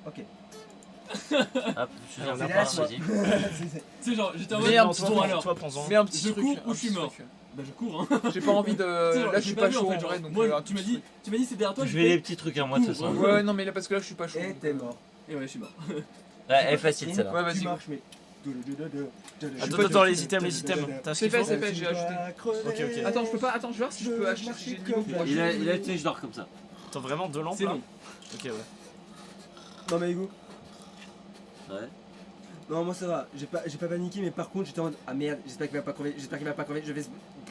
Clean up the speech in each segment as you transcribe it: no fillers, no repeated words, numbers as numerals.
Ok. Hop, je suis C'est en là, train, toi. vas-y. Tu sais, genre, j'étais en mode. Mais un Bon, petit truc, alors. toi, prends-en. Mais un petit Je truc. cours ou un je suis petit mort truc. Bah, je cours, hein. J'ai pas envie Tu sais, de. genre, Là, je j'ai suis pas pas vu, en chaud fait, en genre, vrai, donc moi, un tu m'as petit dit, truc. c'est derrière toi. Je j'ai vais fait- les petits trucs à moi de toute façon. Ouais, non, mais là, parce que là, je suis pas chaud. Et t'es mort. Et ouais, je suis mort. Ouais, elle est facile celle-là. Ouais, vas-y. Tu marches, mais. Attends, les items. T'as ce C'est qu'il fait, faut c'est fait, j'ai ajouté. Ok. Attends, je peux pas. Attends, je vais voir si je peux chercher le niveau pour Il ajouter. a tu sais, je dors comme ça. T'as vraiment 2 lampes C'est là long. Ok, ouais. Non, mais Hugo. Ouais. Non, moi ça va. J'ai pas paniqué, mais par contre, j'étais en mode. Ah merde, j'espère qu'il va pas crever. Je vais.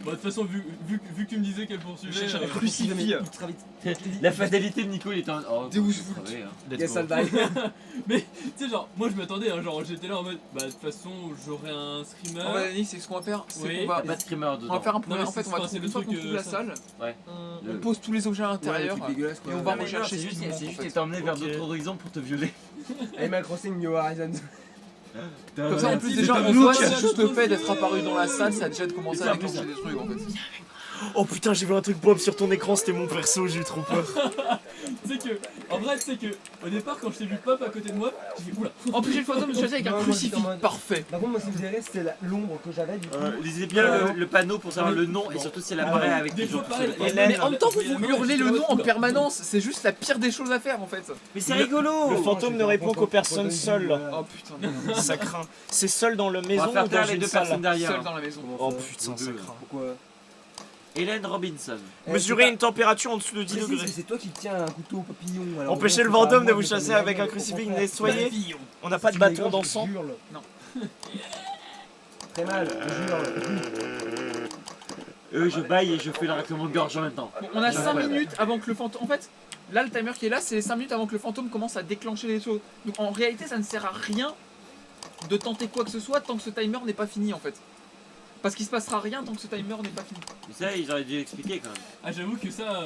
Bah, de toute façon, vu que tu me disais qu'elle poursuivait. Je cherche un euh, crucifix. Ultra vite. La fatalité de Nico, il était en. Oh, T'es où, bah, je vous le crever, hein. Let's Yes, go. ça le bail. Mais tu sais, genre, moi je m'attendais, hein, genre j'étais là en mode, bah de toute façon j'aurai un screamer. En vrai, Nick, c'est ce qu'on va faire. C'est Oui. qu'on va. Y'a pas de screamer On va dedans. faire un Non, premier. mais En fait, c'est- on va enfin, c'est trouver. le Une fois truc, qu'on trouve la ça. salle, Ouais. on pose tous les objets à l'intérieur. Ouais, le truc dégueulasse, quoi. Et on va Mais non, rechercher c'est ce juste qui manque, c'est en juste fait. qu'il t'a emmené vers Ok. d'autres horizons pour te violer. Animal Crossing New Horizons. Comme ça, en plus, Si, déjà, c'est en comme soi, Luke. c'est juste le fait d'être apparu dans la salle, ça a déjà commencé à déclencher des trucs en fait. Oh putain, j'ai vu un truc Bob sur ton écran, c'était mon perso, j'ai eu trop peur. Tu sais que, en vrai, tu sais que, au départ, quand je t'ai vu pop à côté de moi, j'ai fait oula. En plus, j'ai le fantôme, je suis avec un Non, moi, crucifix. j'étais en mode- Parfait. Par contre, moi, ce qui me dirait, c'était l'ombre que j'avais du coup. Lisez bien le panneau pour savoir le nom et surtout si elle apparaît avec Des des gens. fois, pareil, Mais en même temps, vous hurlez le nom en permanence, c'est juste la pire des choses à faire en fait. Mais c'est rigolo. Le fantôme ne répond qu'aux personnes seules. Oh putain, non. Ça craint. C'est seul dans le On maison va faire ou dans taire les une deux salle personnes derrière. Seul dans la maison. Oh putain, ça Deux. craint. Pourquoi Hélène Robinson. Mesurer une température en dessous de 10 Précise degrés. que c'est toi qui tiens un couteau au papillon. alors Empêcher bon, le c'est pas à fantôme de moi vous de chasser faire avec des un règles, crucifix au contraire. nettoyé. On n'a pas de Tu bâton dégorges, d'encens. je hurle. Non. Très mal, je hurle. Je baille et je fais le raclement de gorge en même temps. Bon, on a 5 Ouais. minutes avant que le fantôme. En fait, là, le timer qui est là, c'est les 5 minutes avant que le fantôme commence à déclencher les choses. Donc en réalité, ça ne sert à rien de tenter quoi que ce soit tant que ce timer n'est pas fini en fait. Parce qu'il se passera rien tant que ce timer n'est pas fini. Mais ça, ils auraient dû expliquer quand même. Ah, j'avoue que ça.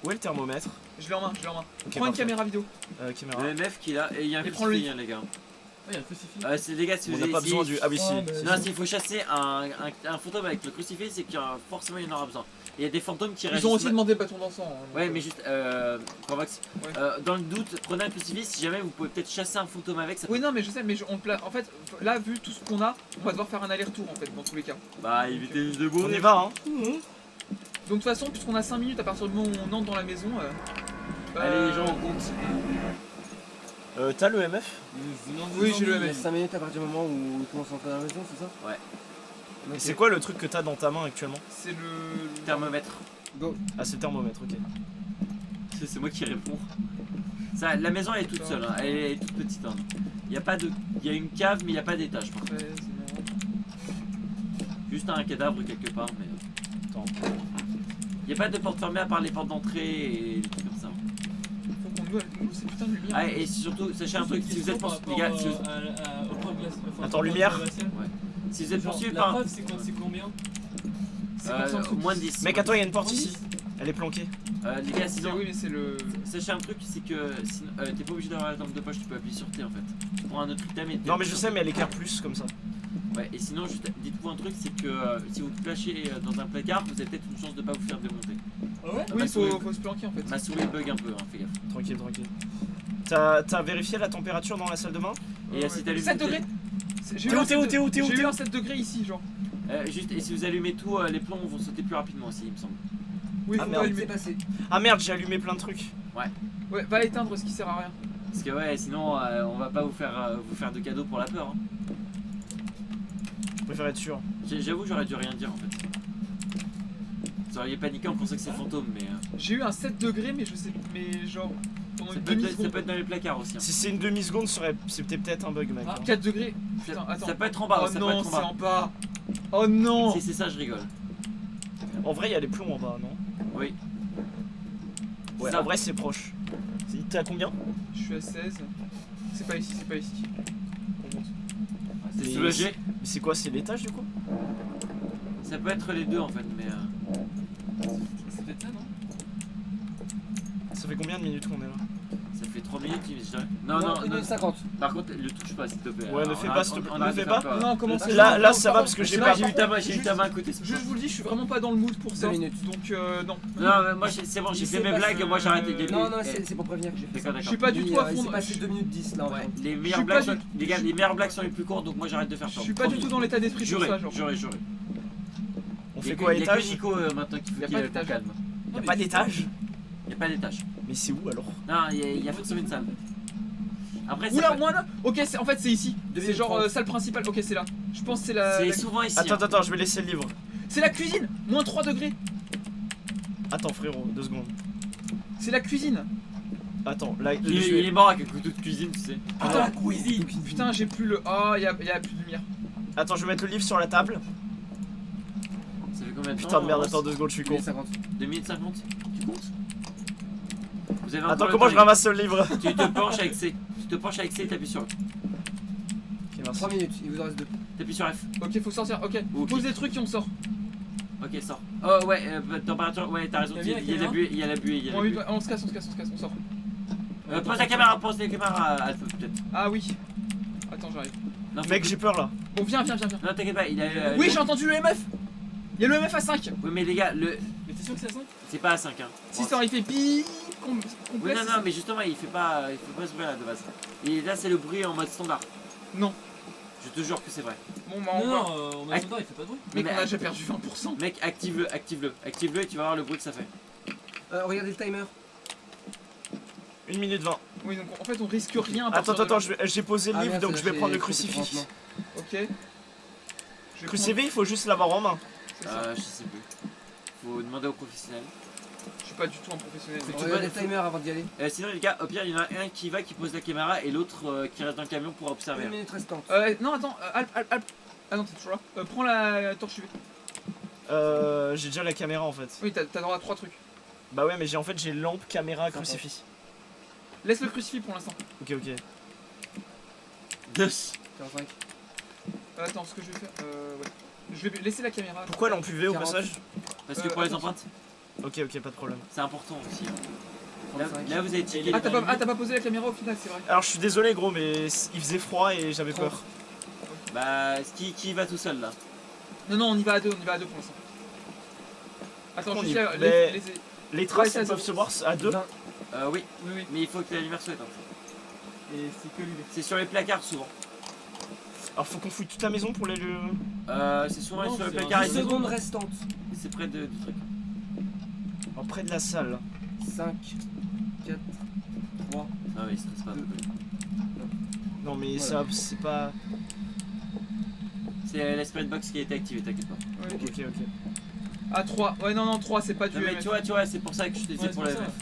Où est le thermomètre? Je l'ai en main, je l'ai en main. Ok, Prends une parfait. caméra vidéo. Caméra. Le MF qui est là, et il y a un Et crucifix, prends-le. hein, les gars. Il y a un crucifix. C'est les gars, si On vous n'a avez pas besoin du. Ah oui, si. Non, s'il faut chasser un fantôme avec le crucifix, c'est qu'il y a forcément il y en aura besoin. Et il y a des fantômes qui Ils ont aussi demandé le bâton d'encens. Hein, donc, Ouais, mais juste, Corvax, Ouais. dans le doute, prenez un crucifix. Si jamais vous pouvez peut-être chasser un fantôme avec, ça peut. Oui, non, mais je sais, mais en fait, là, vu tout ce qu'on a, on va devoir faire un aller-retour en fait, dans tous les cas. Bah, évitez juste de On mourir. y va, hein. Donc, de toute façon, puisqu'on a 5 minutes à partir du moment où on entre dans la maison. Allez, les gens, on compte. T'as le MF? Oui, j'ai le Il y a MF. 5 minutes à partir du moment où il commence à entrer dans la maison, c'est ça Ouais. Ok. Et c'est quoi le truc que t'as dans ta main actuellement? C'est le. Thermomètre. Go. Ah, c'est le thermomètre, ok. C'est moi qui réponds. Ça, la maison elle est toute seule, hein. Elle est toute petite. Hein. Il y a une cave, mais il n'y a pas d'étage. par contre. 13, non. Juste un cadavre quelque part, mais. Attends. Il n'y a pas de porte fermée à part les portes d'entrée et des trucs comme ça. Faut qu'on ouvre ces putains de lumière. Ah, et surtout, sachez un truc, si vous êtes les gars, si vous, Attends, lumière. si vous êtes poursuivi La par preuve, c'est combien? moins de 10. Mec, attends, il y a une porte ici. Elle est planquée. Les gars, sinon, Oui, mais c'est le. sachez un truc, c'est que t'es pas obligé d'avoir la lampe de poche, tu peux appuyer sur T en fait. Tu prends un autre item et Non, mais je sais, mais elle éclaire plus comme ça. Ouais, et sinon, juste dites-vous un truc, c'est que si vous vous cachez dans un placard, vous avez peut-être une chance de pas vous faire démonter. Ah ouais? Oui, ma souris- faut se planquer en fait. Ma souris bug un peu, hein, fais gaffe. Tranquille, tranquille. T'as vérifié la température dans la salle de bain? Et si t'allumes 7 tout- degrés. J'ai T'es eu où, un t'es où, 7 t'es où, t'es où, J'ai t'es eu où un 7 degrés ici, genre. Juste, et si vous allumez tout, les plombs vont sauter plus rapidement aussi, il me semble. Oui, Ah, faut merde. pas allumer. C'est passé. Ah merde, j'ai allumé plein de trucs. Ouais, va éteindre ce qui sert à rien. Parce que ouais, sinon on va pas vous faire de cadeaux pour la peur. Hein. Je préfère être sûr. J'avoue, j'aurais dû rien dire en fait. Vous auriez paniqué en pensant que c'est fantôme, mais J'ai eu un 7 degrés, mais je sais. Mais genre. Pendant ça une peut, être, ça demi-seconde. peut être dans les placards aussi. Hein. Si c'est une demi-seconde, c'était peut-être un bug, mec. Ah. 4 degrés. Putain, Ça, attends. ça peut être en bas, Oh ça peut non, être en c'est bas. en bas. Oh non. Si c'est ça, je rigole. En vrai, il y a les plombs en bas, non? Oui. Ouais, Ça. en vrai, c'est proche. T'es à combien? Je suis à 16. C'est pas ici, c'est pas ici. On monte. T'es Mais- soulagé? Mais c'est quoi? C'est l'étage du coup? Ça peut être les deux en fait, mais Ça fait ça, non? Ça fait combien de minutes qu'on est là? ça fais 3 minutes, je dirais. Non, non, 1 minute 50. Par contre, le touche pas, s'il te plaît. Ouais, ne Alors, fais on pas, arrête- s'il te plaît, on ne arrête de fais faire pas. peur. Non, commencez. Là, ça va parce que j'ai C'est pas. vrai, j'ai eu ta main à côté. c'est Je pour ça. vous le dis, je suis vraiment pas dans le mood pour ça. 2 minutes. Donc non. Non, mais moi, c'est bon, j'ai Il fait s'est mes passé- blagues, moi j'arrête les Non, non, Eh, c'est pour prévenir que j'ai fait ça. D'accord, Je d'accord. suis pas du tout à Il fond. s'est passé 2 minutes 10 là en vrai. Les suis meilleures pas blagues, du- les gars, les meilleures blagues sont les plus courtes, donc moi j'arrête de faire Je peur. suis pas du tout dans l'état d'esprit pour Juré, ça, genre. juré. On fait quoi, Il y a que étage? Nico maintenant qu'il Y faut a qu'il pas d'étage. calme. Y'a pas d'étage? Il n'y a pas d'étage. Mais c'est où alors? Non, il y a forcément une salle. Après, ça Oula, peut- moi là. Ok, en fait c'est ici. Deux C'est minutes genre 30. salle principale. Ok, c'est là. Je pense que c'est la. c'est la- souvent ici. Attends, hein. attends, je vais laisser le livre. C'est la cuisine. Moins 3 degrés. Attends, frérot, 2 secondes. C'est la cuisine. Attends, là, Il est mort avec un couteau de cuisine, tu sais. Ah, la cuisine. Putain, j'ai plus le. Oh, y a plus de lumière. Attends, je vais mettre le livre sur la table. Ça fait combien de temps Putain de merde, on attends avance 2 secondes, je suis 2 con. minutes 50. 2 minutes 50. Tu comptes Vous avez Attends, encore le comment je temps, ramasse le livre? Tu te penches avec C. Tu te penches avec C et t'appuies sur. Ok, merci. 3 minutes, il vous en reste 2. T'appuies sur F. Ok, faut sortir. Ok, Ok. pose des trucs et on sort. Ok, sors. Oh ouais, température, ouais, t'as raison. T'as Il y a mis la la buée, il y a la buée, il y a la Bon, buée. on se casse, on sort. Pose la caméra, pose la caméra, Alpha peut-être. Ah oui. Attends, j'arrive. Non, Mec, j'ai peur là. Bon, viens. Non, t'inquiète pas, il a. Oui, j'ai entendu le MF. Il y a le MF à 5. Oui, mais les gars, Mais t'es sûr que c'est à 5? c'est pas à 5 hein. Si ça, il fait pi. Oui, Complet. non, non, mais justement, il fait pas ce bruit là de base. Et là, c'est le bruit en mode standard. Non. Je te jure que c'est vrai. Bon, bah, Non, on va. non, on a standard, il fait pas de bruit. Mec, Mais- on a déjà perdu 20%. Mec, active-le, active-le et tu vas voir le bruit que ça fait. Regardez le timer. 1 minute 20. Oui, donc en fait, on risque rien. à Attends, partir de attends, là. j'ai posé le livre merde, donc je vais j'ai prendre le coupé crucifix. franchement. Ok. Je vais Crucifix, il faut juste l'avoir en main. C'est ça. Je sais plus. Faut demander aux professionnels. Je suis pas du tout un professionnel. Faut que tu Regardez le peux- timer avant d'y aller. Sinon, les gars, au pire, il y en a un qui va, qui pose la caméra et l'autre qui reste dans le camion pour observer. 1 minute restante. Non, attends, Alp. Ah non, t'es toujours là. Prends la torche UV. J'ai déjà la caméra en fait. Oui, t'as droit à 3 trucs. Bah ouais, mais j'ai lampe, caméra, crucifix. Laisse le crucifix pour l'instant. Ok, ok. 2. 45. Attends, ce que je vais faire. Ouais. Je vais laisser la caméra. Pourquoi lampe UV au 40. passage? Parce que pour les attention. empreintes, Ok, ok, pas de problème. c'est important aussi. Là, 35. là, vous avez checké. Ah, t'as pas posé la caméra au final, c'est vrai. Alors je suis désolé gros, mais il faisait froid et j'avais peur. Bah, qui va tout seul là? Non, on y va à deux pour l'instant. Attends, On juste y- là, mais- les- Les traces Ouais, ça, elles peuvent ça- se voir à deux. 20. Oui, Oui, mais il faut que la lumière soit éteinte. et c'est que l'UV. C'est sur les placards souvent. Alors faut qu'on fouille toute la maison pour les lieux. C'est souvent Non, sur les c'est placards. un et 10 c'est- secondes restantes. C'est près du truc. Alors près de la salle. 5, 4, 3. Non, mais il stresse pas. Non mais Voilà. ça c'est pas. C'est la spirit box qui a été activée, t'inquiète pas. Ouais, Ok, ok. Ah, 3. Ouais, non, 3, c'est pas du Non, mais MF. tu vois, c'est pour ça que je te disais Ouais, pour c'est la pour MF.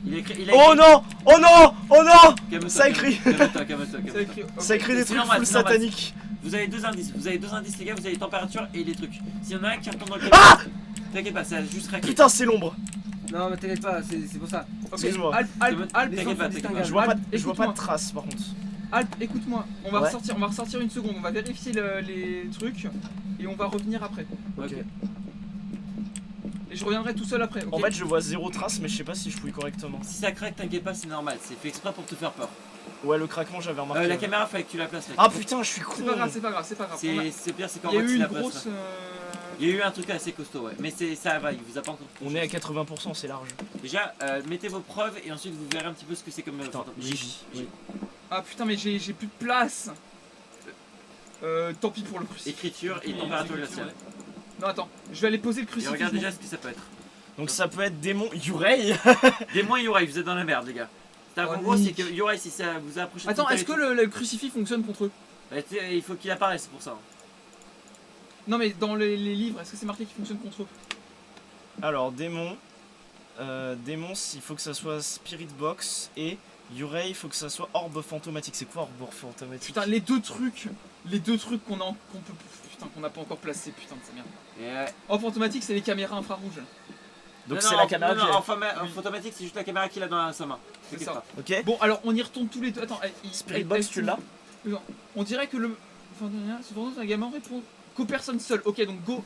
Il a écrit. Oh non! Oh non! Oh non! Calme-toi, Ça calme- écrit. Calme-toi, calme-toi, Ça calme-toi. écrit. Ça écrit des C'est trucs normal, full c'est normal. sataniques. Vous avez deux indices, les gars, vous avez température et les trucs. S'il y en a un qui retourne dans le Ah! t'inquiète pas, ça a juste craqué. Putain, c'est l'ombre. Non, mais t'inquiète pas, c'est pour ça. Ok, Excuse-moi. Alp, Les T'inquiète sons pas, sont t'inquiète pas. distinguables. Je vois pas, Alp, je vois pas de écoute-moi. traces par contre. Alp, écoute-moi. On va Ouais. ressortir une seconde. On va vérifier les trucs et on va revenir après. Ok. Et je reviendrai tout seul après. Ok. En fait, je vois zéro trace, mais je sais pas si je fouille correctement. Si ça craque, t'inquiète pas, c'est normal. C'est fait exprès pour te faire peur. Ouais, le craquement, j'avais remarqué. La caméra, fallait que tu la places. Là. Ah putain, je suis con. c'est pas grave, c'est pas grave, c'est pas grave. On a- C'est pire, c'est qu'en Il y a mode eu tu une la places. grosse. là. Il y a eu un truc assez costaud, ouais. Mais ça va, il vous a pas encore. On est à 80%, c'est large. Déjà, mettez vos preuves et ensuite vous verrez un petit peu ce que c'est comme. Putain, fantôme. oui. Ah putain, mais j'ai plus de place. Tant pis pour le crucifix. Écriture et température glaciale. Non, attends, je vais aller poser le Et crucifix. regarde bon. déjà ce que ça peut être. Donc ça peut être démon. Yurei. Démon et Yurei, vous êtes dans la merde, les gars. En Oh, gros, c'est nique. que Yurei, si ça vous a approché de Attends, son est-ce que territoire- le crucifix fonctionne contre eux? Bah, il faut qu'il apparaisse, c'est pour ça. Non, mais dans les livres, est-ce que c'est marqué qu'il fonctionne contre eux? Alors, démon. Démon, il faut que ça soit Spirit Box. Et Yurei, il faut que ça soit Orbe Fantomatique. C'est quoi Orbe Fantomatique? Putain, les deux trucs qu'on peut. Putain, qu'on n'a pas encore placé, putain de sa merde. Et, En fantomatique, c'est les caméras infrarouges. Donc non, c'est non, la en- caméra non, que non, j'ai. en photomatique, c'est juste la caméra qu'il a dans sa main. C'est T'inquiète ça. pas. Ok. Bon, alors on y retourne tous les deux. Attends, Spirit Box, tu l'as? On dirait que le. Ce fantôme, c'est un gamin répond qu'aux personnes seules. Ok, donc go.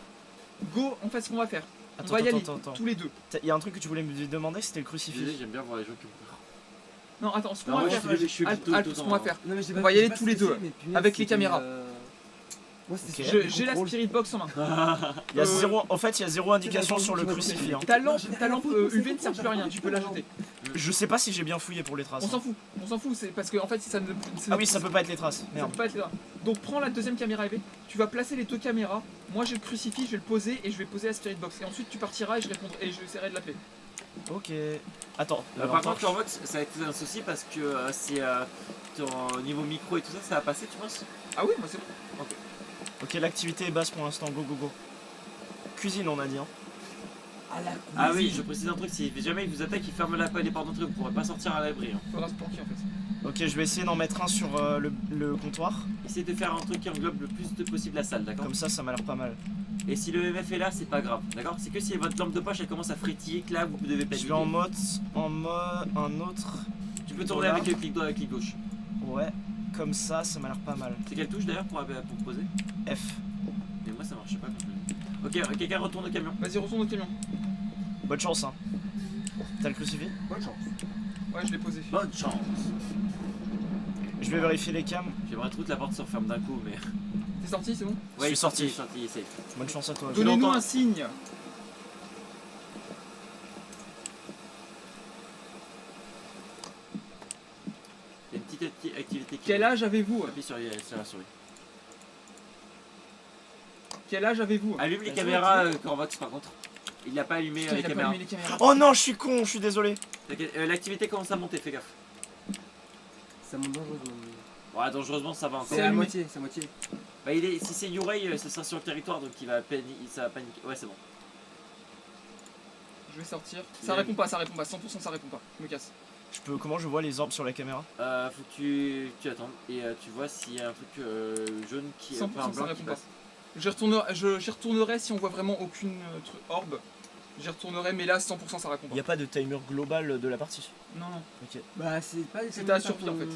Go, on fait ce qu'on va faire. On Attends, va y aller, attends. tous les deux. Il y a un truc que tu voulais me demander, c'était le crucifix. Désolé, j'aime bien voir les gens qui ont peur. Non, attends, ce qu'on Non, va moi, faire. je suis plutôt Alp, ce qu'on va faire. Non, mais j'ai On pas- va y j'ai aller pas tous les stressé, deux, mais punaise, avec les c'était, caméras. Moi, c'était Ok. super J'ai la contrôle. Spirit Box en main. Il y a zéro, en fait, il y a zéro indication sur le crucifix. Hein. Ta lampe UV ne sert plus à rien, tu peux la jeter. Je sais pas si j'ai bien fouillé pour les traces. On s'en fout, c'est parce que en fait ça ne. Ah oui, ça peut pas être les traces. Ça Merde. peut pas être là. Donc prends la deuxième caméra UV, tu vas placer les deux caméras. Moi j'ai le crucifix, je vais le poser et je vais poser la Spirit Box. Et ensuite tu partiras et je répondrai et j'essaierai de l'appeler. Ok. Attends. Par contre, en mode, ça va être un souci parce que c'est ton niveau micro et tout ça, ça va passer, tu penses? Ah oui, moi c'est bon. Ok, l'activité est basse pour l'instant. Go, go, go. Cuisine, on a dit. Hein. Ah oui, je précise un truc, si jamais il vous attaque, il ferme les portes d'entrée, vous pourrez pas sortir à l'abri. Hein. Faudra se planquer en fait. Ok, je vais essayer d'en mettre un sur le comptoir. Essayez de faire un truc qui englobe le plus de possible la salle, d'accord? Comme ça m'a l'air pas mal. Et si le MF est là, c'est pas grave, d'accord? C'est que si votre lampe de poche elle commence à frétiller, que là vous devez Je paniquer. vais en mode un autre. Tu peux tourner avec le clic droit et le clic gauche. Ouais, comme ça m'a l'air pas mal. C'est quelle touche d'ailleurs pour poser? F. Mais moi ça marchait pas quand même. Ok, quelqu'un retourne au camion. Vas-y, retourne au camion. Bonne chance, hein. T'as le crucifix? Bonne chance. Ouais, je l'ai posé. Bonne chance. Je vais vérifier les cams. J'aimerais trop que la porte se referme d'un coup, mais. T'es sorti, c'est bon? Ouais, suis sorti. il est sorti, il est safe. Bonne chance à toi. Donnez-nous l'entends. un signe. Il y a une petite activité qui. Quel âge avez-vous? Appuie sur la souris. Quel âge avez-vous? Allume les La caméras souris, Corvox par contre. Il n'a pas allumé Putain, les il a pas caméras. allumé les caméras. Oh non, je suis con, je suis désolé. T'inquiète, l'activité commence à monter, fais gaffe. Ça monte dangereusement. Ouais, dangereusement ça va encore. C'est C'est à allumé. moitié, c'est à moitié. Bah, si c'est Yurei, ce sera sur le territoire donc ça va paniquer. Ouais, c'est bon. Je vais sortir. Il Ça a- répond pas, 100% ça répond pas. Je me casse. Comment je vois les orbes sur la caméra? Faut que tu attendes et tu vois s'il y a un truc jaune qui 100% enfin, ça blanc qui répond pas. passe. J'y retournerai si on voit vraiment aucune orbe. J'y retournerai, mais là 100% ça répond Il pas. n'y a pas de timer global de la partie. Non, non. Ok. Bah, c'est pas. C'était à survie, en fait.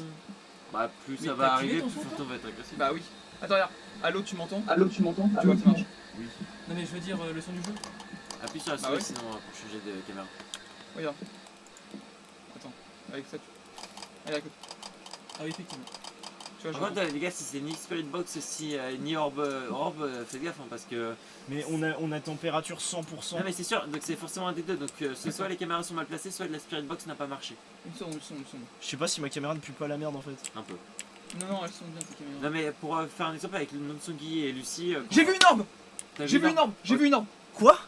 Bah, plus Mais ça t'as va activé arriver, ton plus son, Phantom va être agressif. Bah oui. Attends, regarde. Allô, tu m'entends? Allô, tu m'entends? Tu vois, ça marche. Non mais je veux dire le son du jeu. Appuie sur la Bah souris ouais. sinon pour changer de caméra. Regarde. Attends. Avec ça, tu. Allez, écoute. Ah oui effectivement. Tu vois, Par contre, les gars, si c'est ni Spirit Box, ni Orb, faites gaffe hein, parce que. Mais on a température 100%. Non, mais c'est sûr, donc c'est forcément un des deux. Donc, soit les caméras sont mal placées, soit la Spirit Box n'a pas marché. Une seconde. Je sais pas si ma caméra ne pue pas la merde en fait. Un peu. Non, elles sont bien ces caméras. Non, mais pour faire un exemple avec Nonsungi et Lucie. J'ai vu une orbe! t'as J'ai vu une orbe! J'ai vu une orbe! Quoi?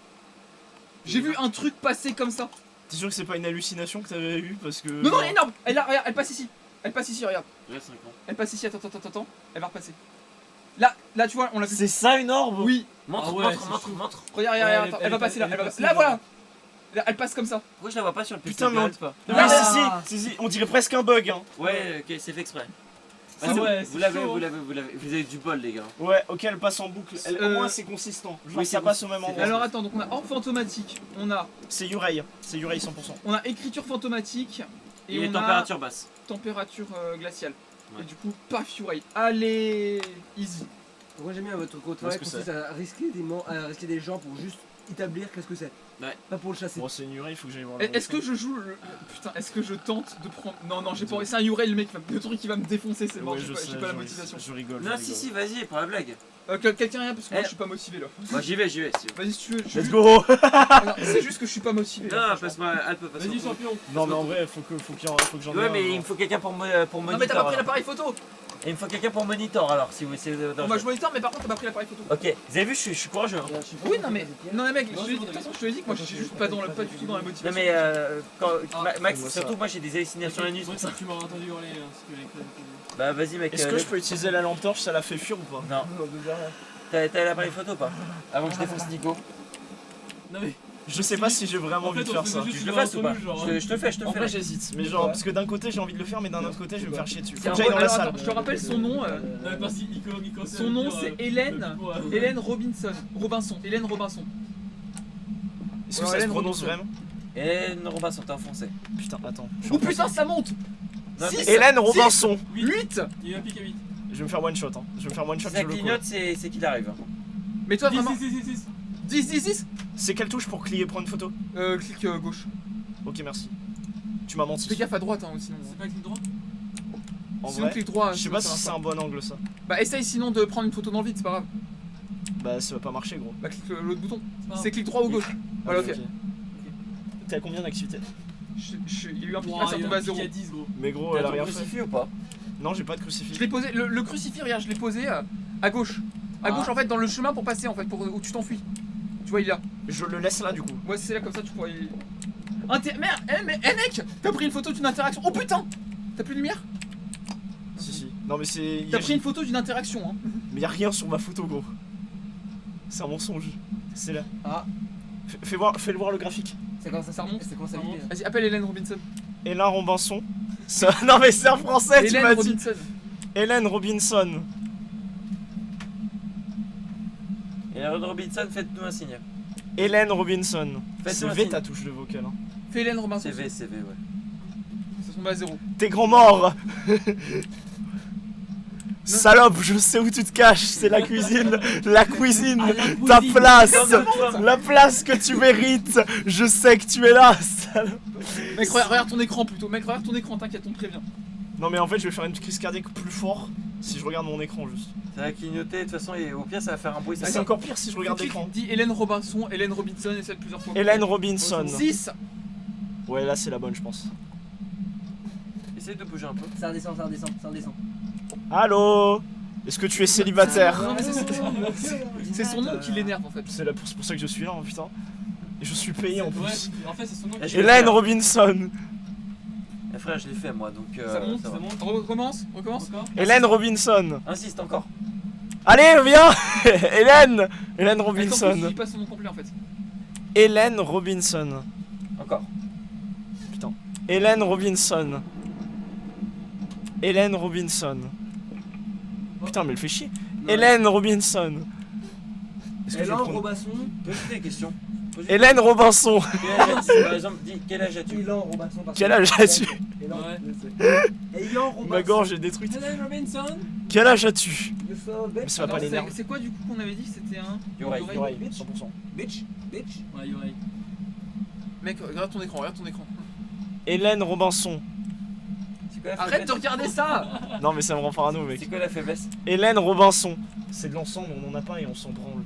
J'ai vu un truc passer comme ça! T'es sûr que c'est pas une hallucination que t'avais eue parce que. Non, non, il y a une orbe! Elle, là, regarde, elle passe ici! Elle passe ici, regarde! Reste 5 ans. Elle passe ici, attends. Elle va repasser. Là, tu vois, on l'a vu. C'est ça une orbe? Oui! Montre, Ah ouais, montre, c'est montre, chaud. montre. Regarde, Ouais, attends, elle va passer là, elle elle va est passer. passée, Là, voilà! genre. Là, elle passe comme ça. Pourquoi je la vois pas sur le PC Putain, mais on- direct, pas Oui, Ah. si, on dirait presque un bug hein. Ouais, ok, c'est fait exprès. Ah c'est bon, ouais, vous c'est l'avez, chaud. vous l'avez, vous l'avez. Vous avez du bol, les gars. Ouais, ok, elle passe en boucle. Au Euh, moins c'est consistant. Genre oui, ça c'est passe bon, au même c'est endroit. Alors attends, donc on a orbe fantomatique, on a C'est Yurei 100%. écriture fantomatique Et et les on températures basses. a température glaciale. Ouais. Et du coup, pas Fury. Allez, easy. Pourquoi j'aime bien votre travail Qu'est-ce que consiste à risquer des gens pour juste établir qu'est-ce que c'est. Ouais. Pas pour le chasser. Bon, c'est une Yurei, il faut que j'aille voir le Est-ce que je joue Putain, est-ce que je tente de prendre. Non, j'ai pas. C'est un Yurei le mec, le truc qui va me défoncer, c'est mort, Ouais, j'ai pas la motivation. Je rigole. Non, je si, rigole. si, vas-y, pour la blague. Quelqu'un rien parce que moi Eh. je suis pas motivé là. Moi, j'y vais, si tu veux. Vas-y si tu veux. Let's go. Non, c'est juste que je suis pas motivé. là, Non, franchement. passe-moi, Alp, passe-moi. Vas-y champion. Non, mais en vrai, faut que j'en ai Ouais, un, mais il genre. me faut quelqu'un pour Non mais t'as monitor. pas pris alors. l'appareil photo. Et il me faut quelqu'un pour monitor alors, si vous essayez de. Moi je monitor mais par contre t'as pas pris l'appareil photo. Ok, vous avez vu, je suis courageux. Hein. Oui non mais mec, de toute façon je te l'ai dit que moi je suis juste pas du tout dans la Non, motivation. mais Ah, Max, moi, surtout moi j'ai des hallucinations la nuit. Moi c'est pour ça. tu m'auras entendu hurler parce que les clés. Bah, vas-y, mec. Est-ce que je peux utiliser la lampe torche, ça la fait fuir ou pas? Non, t'as l'appareil photo ou pas? Avant que je défonce Nico. Non mais. Je sais pas si j'ai vraiment envie de faire ça. Je le fasse ou pas? Je te le fais, je te le En fais. vrai, j'hésite, mais genre, parce que d'un côté j'ai envie de le faire, mais d'un autre côté je vais me faire chier dessus. Faut Tiens, que j'aille dans la Alors, salle. attends, je te rappelle son nom. Non mais parce que Nico Son nom c'est Hélène Robinson. Hélène Robinson. Est-ce que Ouais, ça se Hélène prononce Robinson. vraiment? Et Robinson, t'es enfoncé. Putain, attends. Oh putain ça monte. Non, Six. Hélène Robinson. 8. Il y a un pic à 8. Je vais me faire one shot, hein. Je vais me faire one shot, Si je ça le clignote, cours. c'est qu'il arrive. Mais toi vraiment 10. 10. C'est quelle touche pour cliquer prendre une photo? Clic gauche. Ok, merci. Tu m'as menti. Fais gaffe à droite hein, sinon. C'est pas clic droit? En Sinon vrai, clic droit. je sais sinon, pas ça si va c'est pas. un bon angle ça. Bah essaye sinon de prendre une photo dans le vide, c'est pas grave. Bah ça va pas marcher gros. Bah clique l'autre bouton. pas grave. C'est clic droit ou gauche. Voilà, ok. T'es à combien d'activité? Il y a eu un pic Wow, là, ça il y a tombe à un pic 0. à 10 gros. Mais gros, elle T'as a ton rien fait. crucifix ou pas? Non, j'ai pas de Je crucifix. l'ai posé, le crucifix, regarde, je l'ai posé à gauche. À gauche en fait, dans le chemin pour passer en fait, où tu t'enfuis. Tu vois, il est là. Je le laisse là du coup. Ouais, c'est là comme ça, tu pourrais. Merde, mec, t'as pris une photo d'une interaction. Oh putain, t'as plus de lumière? Si. Non mais c'est. T'as pris une photo d'une interaction, hein. Mais y a rien sur ma photo gros. C'est un mensonge. C'est là. Ah, Fais-le voir le graphique. ça commence à remonte. Ça commence à Ça vider, là. Vas-y, appelle Hélène Robinson. Hélène Robinson. Non mais c'est un français, tu Hélène m'as dit. Robinson. Hélène Robinson. Et Robinson, faites-nous un signe. Hélène Robinson. Faites-nous C'est un V signe. ta touche de vocal. Hein. Fais Hélène Robinson. CV, ouais. Ça tombe à 0. T'es grand mort. Salope, je sais où tu te caches, c'est la cuisine. La cuisine, ta place. La place que tu mérites. Je sais que tu es là, salope. Mec, regarde ton écran plutôt. Mec, regarde ton écran, t'inquiète, on te prévient. Non mais en fait je vais faire une crise cardiaque plus fort si je regarde mon écran juste. Ça va clignoter, de toute façon, et au pire, ça va faire un bruit. Ça C'est encore pire si je regarde l'écran. Dis Hélène Robinson, Hélène Robinson, essaie plusieurs fois. Hélène Robinson. 6. Ouais là c'est la bonne je pense. Essaye de bouger un peu. Ça redescend, ça redescend, ça redescend. Allô? Est-ce que tu es célibataire? Non, mais c'est son nom qui l'énerve en fait. C'est pour ça que je suis là, hein, putain. Et je suis payé en Ouais, plus. en fait, c'est son nom. Et je vais Hélène faire. Robinson. Eh, frère, je l'ai fait moi, donc Ça monte, va. Ça monte. Recommence. Encore. Hélène Robinson. Insiste encore. Allez, viens. Hélène Attends, je Robinson. dis pas son nom complet en fait. Hélène Robinson. Encore. Hélène Robinson. Hélène Robinson. Putain, mais elle fait chier. Hélène Robinson. Est-ce que je Hélène vais prendre- Robinson. Pose-lui des questions. Hélène Robinson. Quel âge as-tu Par exemple, dis quel âge as-tu Hélène Robinson. parce Quel que- âge as-tu? Hélène, Ouais. je sais. Hélène Robinson. Ma gorge est détruite. Hélène Robinson. Quel âge as-tu? You so Mais bitch. ça va pas Alors, l'énerver. c'est quoi du coup qu'on avait dit? C'était un. Yoreille. Ouais, bitch. 100%. Bitch. Bitch. Ouais, Yoreille. Mec, regarde ton écran, regarde ton écran. Hélène Robinson. C'est quoi la Arrête faiblesse de regarder ça! Non, mais ça me rend parano, mec. C'est quoi la faiblesse? Hélène Robinson. C'est de l'ensemble, on en a pas et on s'en branle.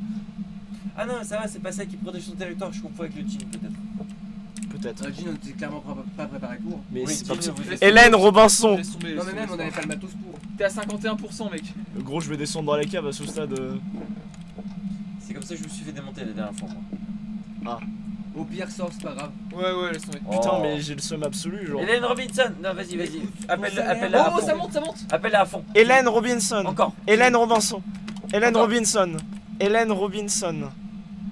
Ah non, ça va, c'est pas ça qui protège son territoire, je confonds avec le jean peut-être. Peut-être. Jean, on était clairement pas préparé pour. Mais Oui, c'est pas Jean, possible. vous êtes- Hélène Robinson. Laisse tomber, Non, laisse mais même, tomber, on avait pas le matos pour. T'es à 51%, mec. Gros, je vais descendre dans la cave à ce stade. C'est comme ça que je me suis fait démonter la dernière fois, moi. Au pire, sort, c'est pas grave. Ouais, laisse tomber. Putain, Oh. mais j'ai le seum absolu, genre. Hélène Robinson. Non, vas-y. Appelle-la à Oh, fond. ça monte, ça monte! Appelle-la à fond. Hélène Robinson. Encore. Hélène Robinson. Hélène Encore. Robinson. Hélène Robinson.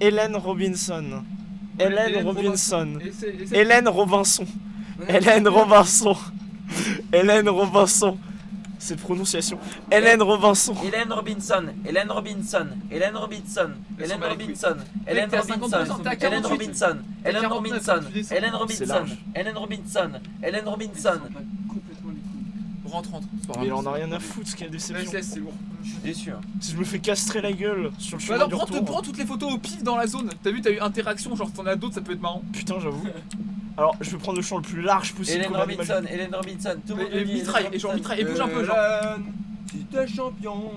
Hélène Robinson. Hélène Hélène Robinson. Essaie. Hélène Robinson. Hélène Robinson. Hélène Robinson. Cette prononciation. Hélène Robinson. Hélène Robinson. Hélène Robinson. Hélène Robinson. Hélène Robinson. Hélène T'es à Robinson. 50%, t'es à Hélène 48. Robinson. Hélène 49, Robinson. tu descends. Hélène C'est Robinson. large. Hélène Robinson. Hélène Elle Robinson. s'en bat complètement les couilles. Rentre, c'est pas grave. Mais il en a rien à foutre, quelle Laisse, déception. c'est lourd. Je suis déçu. Hein. Si je me fais castrer la gueule sur le Bah chemin alors, du prends retour. toutes les photos au pif dans la zone. T'as vu, t'as eu interaction, genre t'en as d'autres, ça peut être marrant. Putain, j'avoue. Alors, je vais prendre le champ le plus large possible. Hélène comme animal. Robinson. Hélène Robinson. Tout le monde Et le dit, mitraille, Hélène et genre Robinson. mitraille, et bouge un peu, genre. Hélène, si t'es champion.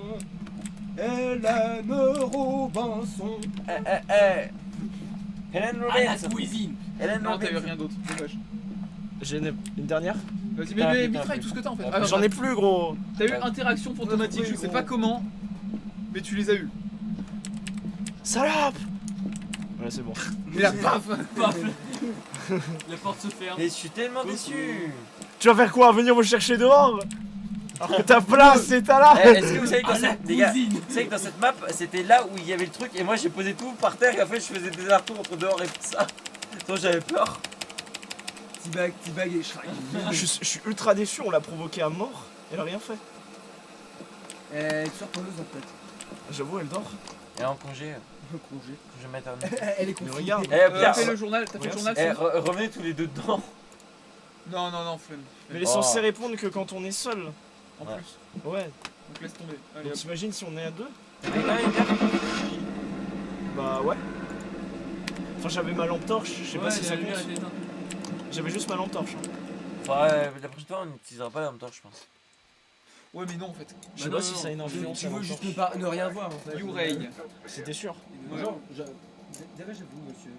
Hélène Robinson. Hélène À la Robinson. cuisine. Hélène Non, t'as eu Robinson. rien d'autre, dommage. J'ai une dernière. Vas-y, Putain, mais putain, mitraille putain. tout ce que t'as en fait. Ah, Ah, J'en ai plus, gros. T'as eu interaction fantomatique, je sais pas comment, mais tu les as eu. Salope. Ouais, c'est bon. Mais la paf! Paf. La porte se ferme. Mais je suis tellement déçu. Tu vas faire quoi? Venir me chercher dehors? Alors que ta place est à là. Est-ce que vous savez À quand la c'est. Les gars, cuisine. vous savez que dans cette map, c'était là où il y avait le truc et moi j'ai posé tout par terre et après je faisais des allers-retours entre dehors et tout ça. Donc j'avais peur. T-Bag et Shrek. Je suis ultra déçu, on l'a provoqué à mort. Elle a rien fait. Surpreneuse en fait. J'avoue, elle dort. Et en congé, Congé. congé maternel. Elle est Mais confinée. regarde. Eh, T'as fait Pierre, le journal, t'as fait le journal eh, sinon revenez tous les deux dedans. Non, flemme. Mais elle est Oh. censée répondre que quand on est seul. En Ouais. plus, Ouais. donc laisse tomber. Allez, Donc hop. t'imagines si on est à deux? Mais quand même, Pierre. Bah ouais. Enfin, j'avais ma lampe torche, je sais pas Ouais, si ça la lumière compte. était éteinte. J'avais juste ma lampe torche. hein. Ouais, la prochaine fois on n'utilisera pas la lampe torche, je pense. Ouais, mais non en fait. Je sais Bah pas non, si non, ça a une non. influence. Tu à veux la juste torche. ne rien voir en fait. Uray. C'était sûr. Moi, genre, dérangez-vous monsieur.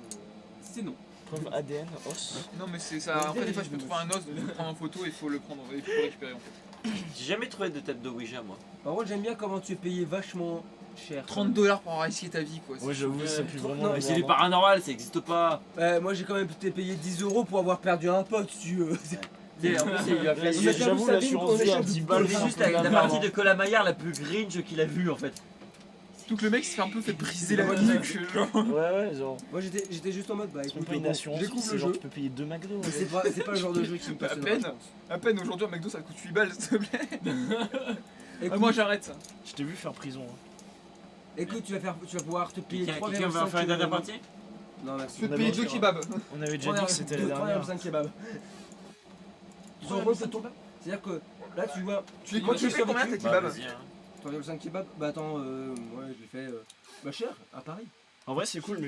C'est non. Preuve ADN, os. Non, mais c'est ça. Après, des fois, je peux trouver un os, il faut prendre en photo et il faut le prendre, il faut le récupérer en fait. J'ai jamais trouvé de tête de Ouija moi. Par contre j'aime bien comment tu es payé vachement cher. 30 $ pour avoir risqué ta vie quoi. Ouais, j'avoue, ça pue vraiment la Mais c'est du merde. paranormal, ça existe pas. Moi j'ai quand même été payé 10 € pour avoir perdu un pote si tu veux. Et en plus, il lui a fait- On a J'avoue, perdu l'assurance sa vie, vie à on a 10 perdu balles. C'est sa vie. juste la partie de Colamaillard la plus gringe qu'il a vue en fait. Tout que le mec s'est un peu fait briser la Ouais, nuque, genre. Ouais, genre. Moi j'étais juste en mode bah C'est même écoute, pas une bon, assurance, je découvre c'est le genre jeu. tu peux payer 2 McDo. Mais c'est pas le genre de jeu qui me À passionne. peine. À peine aujourd'hui, un McDo ça coûte 8 balles, s'il te plaît. Écoute, Moi j'arrête ça. Je t'ai vu faire prison. Hein. écoute, tu vas pouvoir te payer Quelqu'un 3,5 va faire une dernière €. partie? Non merci. Tu peux te On payer avait 2 dit- kebabs. On avait déjà dit que c'était la dernière. 3,5 kebabs. En gros, c'est ton- C'est-à-dire que là tu vois, Tu les Moi, tu je fais suis combien tes avec Bah, kebabs vas-y, hein. 3,5 kebabs, bah attends, ouais je l'ai fait cher, à Paris. En vrai, c'est cool, mais